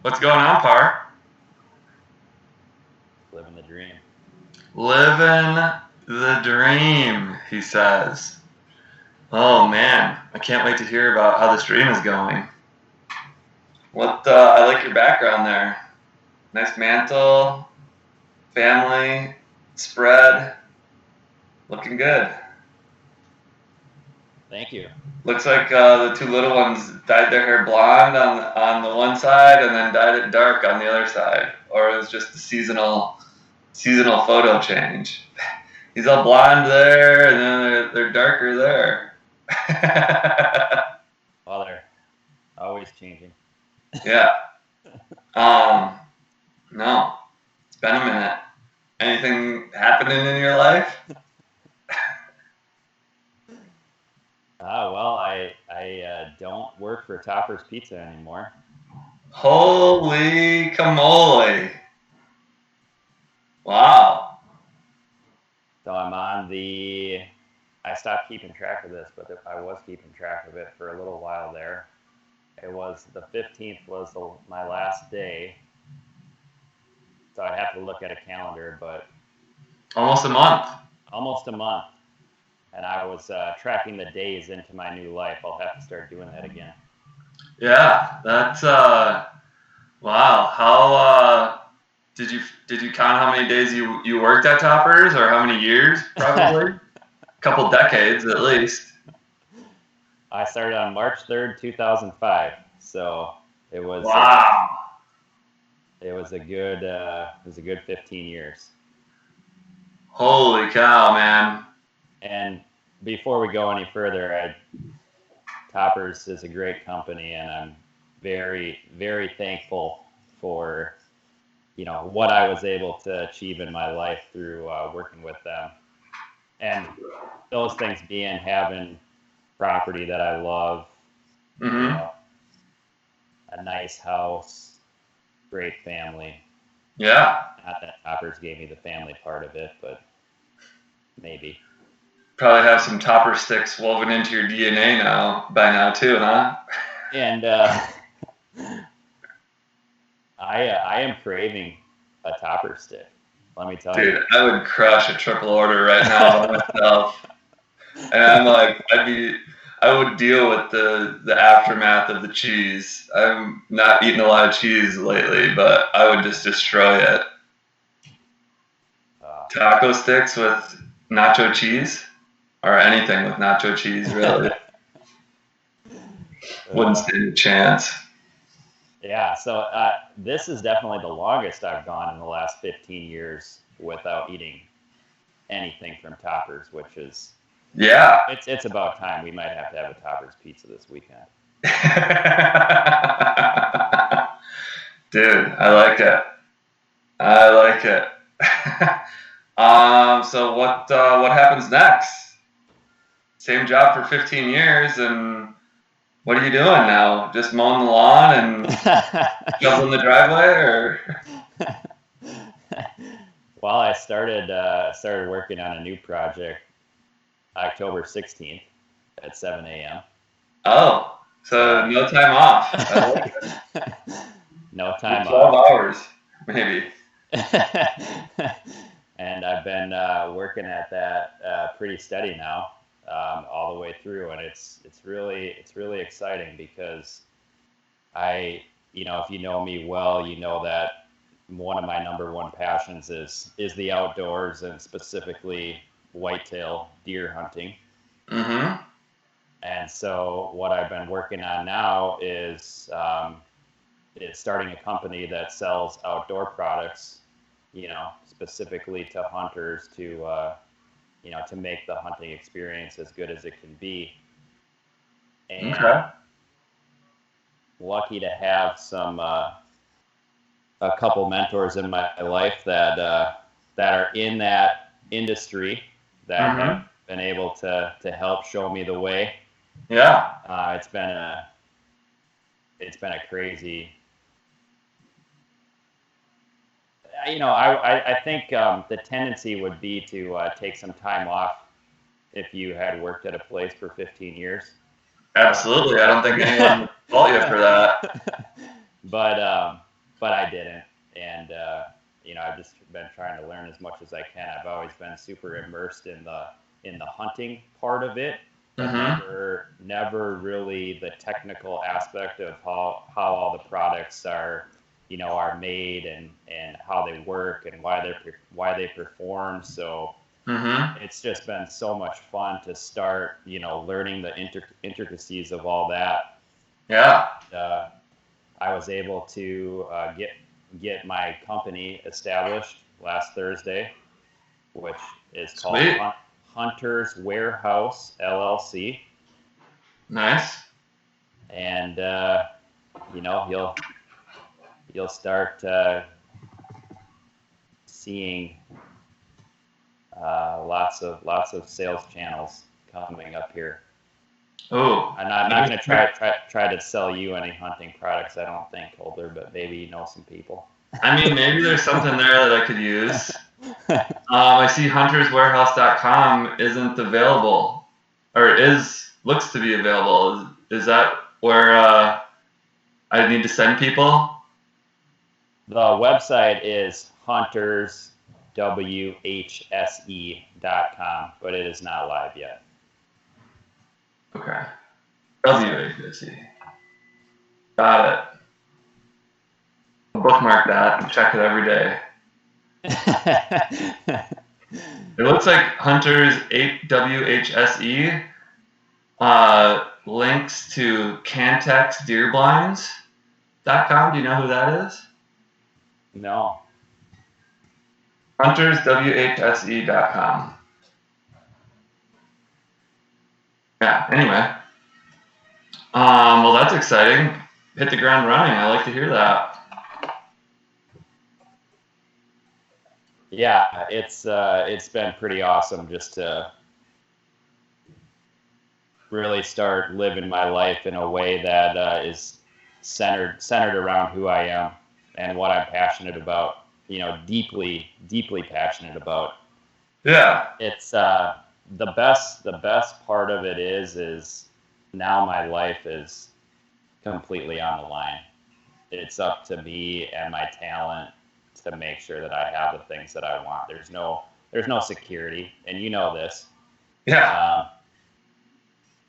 What's going on, Par? Living the dream. Living the dream, he says. Oh man, I can't wait to hear about how this dream is going. I like your background there. Nice mantle, family, spread, looking good. Thank you. Looks like the two little ones dyed their hair blonde on the one side and then dyed it dark on the other side, or it was just a seasonal photo change. He's all blonde there, and then they're darker there. Well, they're always changing. Yeah. Um. No. It's been a minute. Anything happening in your life? Well, I don't work for Topper's Pizza anymore. Holy camole! Wow. So I'm on the. I stopped keeping track of this, but I was keeping track of it for a little while there. It was the 15th was my last day, so I'd have to look at a calendar, but Almost a month. almost a month. And I was tracking the days into my new life. I'll have to start doing that again. Yeah. That's wow. How did you count how many days you worked at Toppers, or how many years? Probably a couple decades at least. I started on March 3rd, 2005. So it was Wow. it was a good 15 years. Holy cow, man. And before we go any further, Toppers is a great company, and I'm very, very thankful for what I was able to achieve in my life through working with them. And those things being having property that I love, Mm-hmm. a nice house, great family. Yeah. Not that Toppers gave me the family part of it, but maybe. Probably have some topper sticks woven into your DNA by now too, huh? And I am craving a topper stick. Let me tell you. Dude, I would crush a triple order right now by myself. And I'm like, I would deal with the aftermath of the cheese. I'm not eating a lot of cheese lately, but I would just destroy it. Uh, Taco sticks with nacho cheese, or anything with nacho cheese, really. Wouldn't uh, stand a chance. yeah, so this is definitely the longest I've gone in the last 15 years without eating anything from Toppers, which is Yeah. it's about time. We might have to have a Toppers pizza this weekend. Dude, I like it. I like it. So what happens next? Same job for 15 years, and what are you doing now? Just mowing the lawn and shoveling the driveway, or? Well, I started working on a new project October 16th at 7 a.m. Oh, so So no time off. I like it. no time 12 off. hours, maybe. And I've been working at that pretty steady now, all the way through, and it's really exciting because if you know me well, you know that one of my number one passions is the outdoors, and specifically whitetail deer hunting. Mm-hmm. And so what I've been working on now is starting a company that sells outdoor products, specifically to hunters to make the hunting experience as good as it can be. And Okay. lucky to have a couple mentors in my life that are in that industry that have Mm-hmm. been able to help show me the way. Yeah. It's been a crazy. I think the tendency would be to take some time off if you had worked at a place for 15 years. Absolutely. I don't think anyone would fault you for that. But but I didn't. And I've just been trying to learn as much as I can. I've always been super immersed in the hunting part of it, but never really the technical aspect of how all the products are made and how they work and why they perform. So it's just been so much fun to start learning the intricacies of all that. Yeah. I was able to get my company established last Thursday, which is called Hunter's Warehouse LLC. Nice. And you'll start seeing lots of sales channels coming up here. Oh, I'm not going to try to sell you any hunting products, I don't think, Holder, but maybe you know some people. I mean, maybe there's something there that I could use. I see hunterswarehouse.com isn't available, or looks to be available. Is that where I need to send people? The website is hunterswhse.com, but it is not live yet. Okay. WHSE. Got it. I'll bookmark that and check it every day. It looks like Hunter's WHSE links to CantexDeerBlinds.com. Do you know who that is? No. HuntersWHSE.com. Yeah, anyway. Well, that's exciting. Hit the ground running. I like to hear that. Yeah, it's been pretty awesome just to really start living my life in a way that is centered around who I am and what I'm passionate about. Deeply passionate about. Yeah. It's the best part of it is now my life is completely on the line. It's up to me and my talent to make sure that I have the things that I want. There's no security, and you know this. Yeah.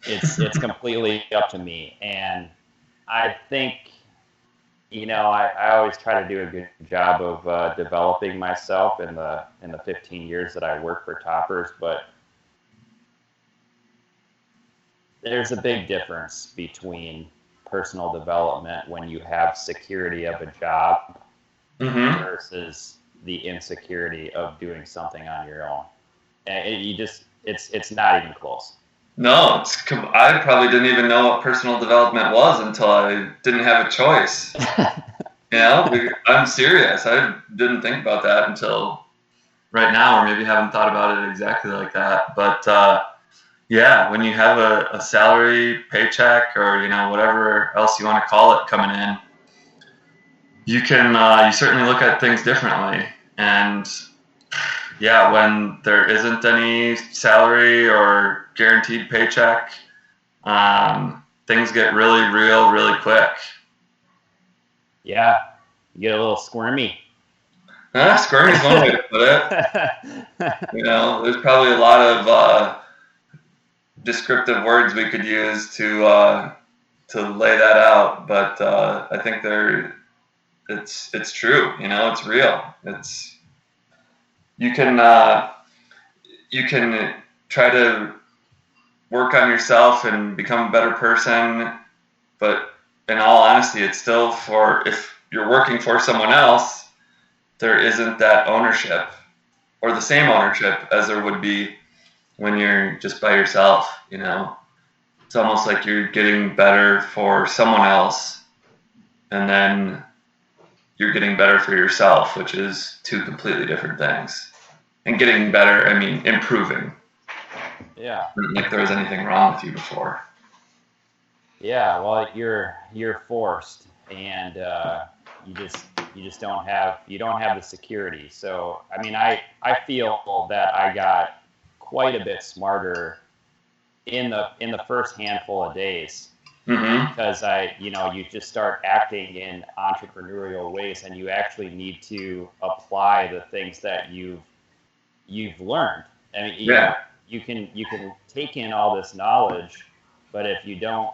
It's completely up to me, and I think I always try to do a good job of developing myself in the 15 years that I work for Toppers, but there's a big difference between personal development when you have security of a job versus the insecurity of doing something on your own. And it's not even close. No, I probably didn't even know what personal development was until I didn't have a choice. I'm serious. I didn't think about that until right now, or maybe haven't thought about it exactly like that. But yeah, when you have a salary paycheck or whatever else you want to call it coming in, you can you certainly look at things differently. And yeah, when there isn't any salary or guaranteed paycheck, things get really real really quick. Yeah, you get a little squirmy. Squirmy is one way to put it. There's probably a lot of descriptive words we could use to lay that out, but I think it's true. It's real. You can try to work on yourself and become a better person, but in all honesty, it's still if you're working for someone else, there isn't that ownership or the same ownership as there would be when you're just by yourself. It's almost like you're getting better for someone else, and then you're getting better for yourself, which is two completely different things. And getting better, I mean improving. Yeah. Not like there was anything wrong with you before. Yeah, well, you're forced, and you just don't have the security. So I mean, I feel that I got quite a bit smarter in the first handful of days Mm-hmm. because you just start acting in entrepreneurial ways, and you actually need to apply the things that you've learned. I mean, Yeah. you can take in all this knowledge, but if you don't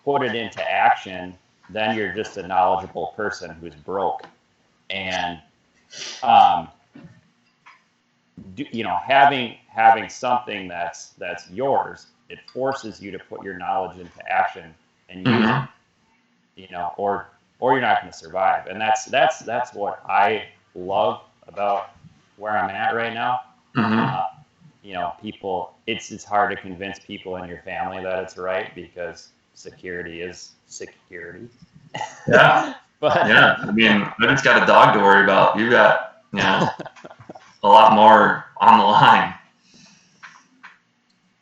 put it into action, then you're just a knowledgeable person who's broke. And um, having something that's yours, it forces you to put your knowledge into action and use it. Mm-hmm. Or you're not going to survive. And that's what I love about where I'm at right now. Mm-hmm. Uh, people, it's hard to convince people in your family that it's right, because security is security. Yeah. But Yeah. I mean, I just got a dog to worry about. You got, a lot more on the line.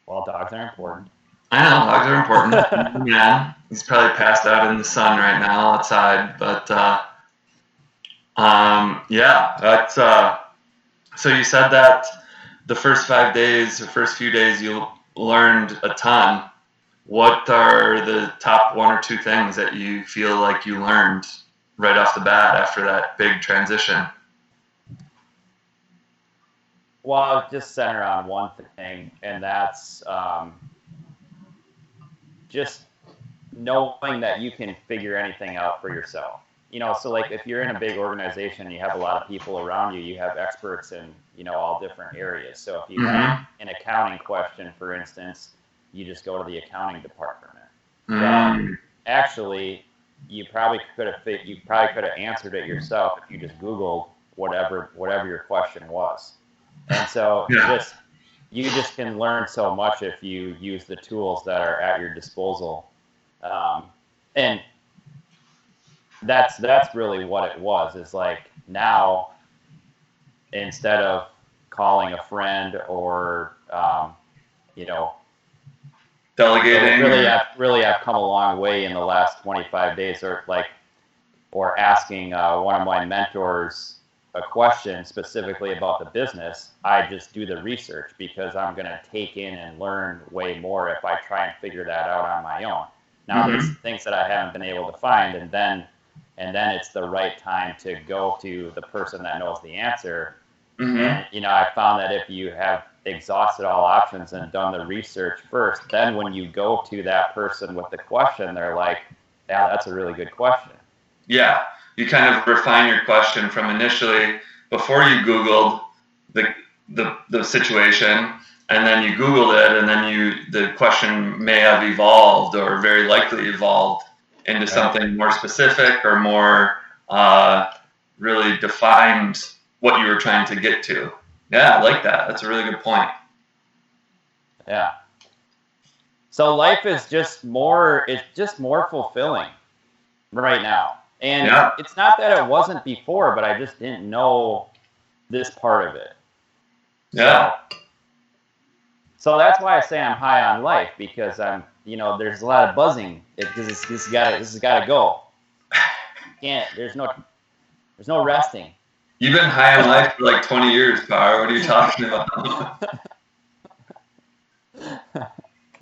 well, dogs are important. I know dogs are important. Yeah, he's probably passed out in the sun right now outside, but yeah, that's. So you said that the first 5 days, the first few days, you learned a ton. What are the top one or two things that you feel like you learned right off the bat after that big transition? Well, I'll just center on one thing, and that's just knowing that you can figure anything out for yourself. So like if you're in a big organization and you have a lot of people around you, you have experts in, all different areas. So if you have Mm-hmm. an accounting question, for instance, you just go to the accounting department. Well, Mm-hmm. actually, you probably could have answered it yourself if you just Googled whatever your question was. And so Yeah. you just can learn so much if you use the tools that are at your disposal. And that's really what it was. Is like now, instead of calling a friend or you know Delegating or. really have come a long way in the last 25 days, or asking one of my mentors a question specifically about the business. I just do the research, because I'm going to take in and learn way more if I try and figure that out on my own. Now there's Mm-hmm. things that I haven't been able to find, and then it's the right time to go to the person that knows the answer. Mm-hmm. And I found that if you have exhausted all options and done the research first, then when you go to that person with the question, they're like, yeah, that's a really good question. Yeah, you kind of refine your question from initially before you Googled the the situation, and then you Googled it, and then the question may have evolved or very likely evolved into Right. something more specific or more uh, really defined what you were trying to get to. Yeah, I like that. That's a really good point. Yeah. So life is just more fulfilling right now. And Yeah, it's not that it wasn't before, but I just didn't know this part of it. yeah, So that's why I say I'm high on life, because there's a lot of buzzing, because this has gotta go. Can't there's no resting. You've been high on life for like 20 years, Par. What are you talking about?